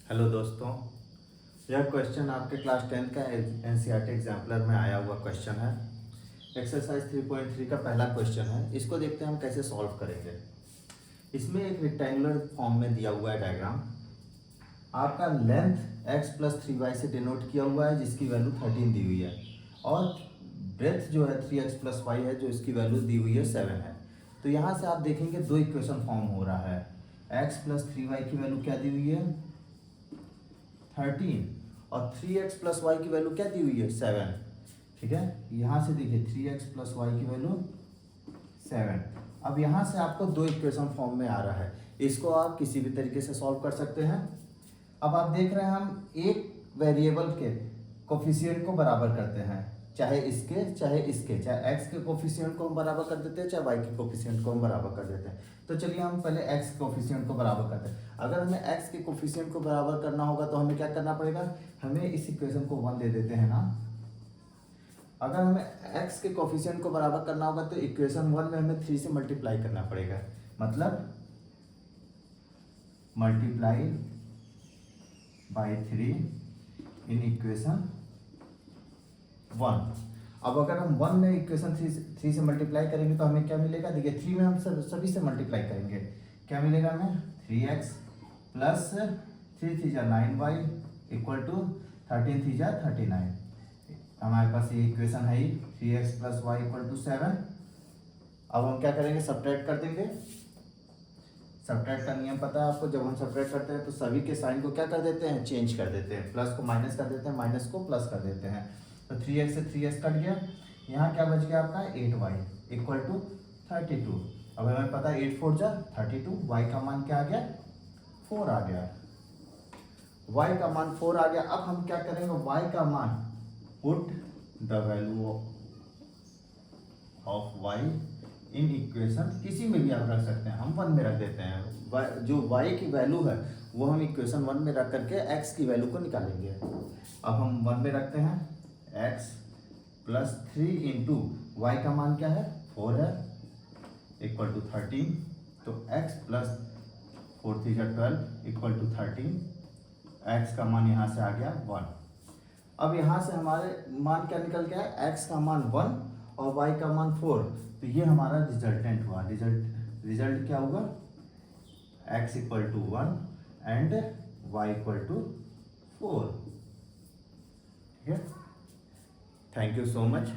Hello दोस्तों, यह question आपके क्लास 10 का एनसीईआरटी एग्जाम्पलर में आया हुआ क्वेश्चन है। एक्सरसाइज 3.3 का पहला क्वेश्चन है। इसको देखते हैं हम कैसे सॉल्व करेंगे। इसमें एक रेक्टेंगुलर फॉर्म में दिया हुआ है डायग्राम। आपका लेंथ x + 3y से डिनोट किया हुआ है, जिसकी वैल्यू 13 दी हुई है, और ब्रेथ जो है 3x + y है, जो इसकी वैल्यू दी हुई है 7 है। तो यहाँ से आप देखेंगे दो इक्वेशन फॉर्म हो रहा है। x + 3y की वैल्यू क्या दी हुई है 13, और 3x + y की वैल्यू क्या दी हुई है 7। ठीक है, यहाँ से देखिए 3x + y की वैल्यू 7। अब यहाँ से आपको दो इक्वेशन फॉर्म में आ रहा है। इसको आप किसी भी तरीके से सॉल्व कर सकते हैं। अब आप देख रहे हैं हम एक वेरिएबल के कोफिशिएंट को बराबर करते हैं, चाहे इसके चाहे इसके, चाहे x के कोफिशिएंट को हम बराबर कर देते हैं, चाहे y के कोफिशिएंट को हम बराबर कर देते हैं। तो चलिए हम पहले x कोफिशिएंट को बराबर करते हैं। अगर हमें x के कोफिशिएंट को बराबर करना होगा तो हमें क्या करना पड़ेगा, हमें इस इक्वेशन को 1 दे देते हैं ना। अगर हमें x के कोफिशिएंट को बराबर करना होगा तो इक्वेशन 1 में हमें 3 से मल्टीप्लाई करना पड़ेगा, मतलब मल्टीप्लाई बाई 3 इन इक्वेशन 1। अब अगर हम 1 में इक्वेशन 3 से मल्टीप्लाई करेंगे तो हमें क्या मिलेगा, देखिए 3 में हम सभी से मल्टीप्लाई करेंगे, क्या मिलेगा हमें 3x + 3 × 3 = 9y = 13 × 3 = 39। हमारे पास ये इक्वेशन है ही, 3x + y = 7। अब हम क्या करेंगे, सब्ट्रैक्ट कर देंगे। सब्ट्रैक्ट का नियम पता है आपको, जब हम सब्ट्रैक्ट करते हैं तो सभी के साइन को क्या कर देते हैं, चेंज कर देते हैं। प्लस को माइनस कर देते हैं, माइनस को प्लस कर देते हैं। तो 3x से 3x कट गया, यहाँ क्या बच गया आपका 8y = 32। अब हमें पता है 8 × 4 = 32, y का मान क्या आ गया 4 आ गया, y का मान 4 आ गया। अब हम क्या करेंगे, y का मान put the value of y in equation, किसी में भी आप रख सकते हैं, हम 1 में रख देते हैं। जो y की वैल्यू है वो हम इक्वेशन 1 में रख करके x की वैल्यू को निकालेंगे। अब हम 1 में रखते हैं, x + 3 × y का मान क्या है 4 है = 13। तो x + 4 × 3 = 12 = 13। x का मान यहाँ से आ गया 1। अब यहाँ से हमारे मान क्या निकल गया है, x का मान 1 और y का मान 4। तो ये हमारा रिजल्टेंट हुआ। रिजल्ट क्या होगा, x = 1 एंड y = 4। ठीक है, थैंक यू सो मच।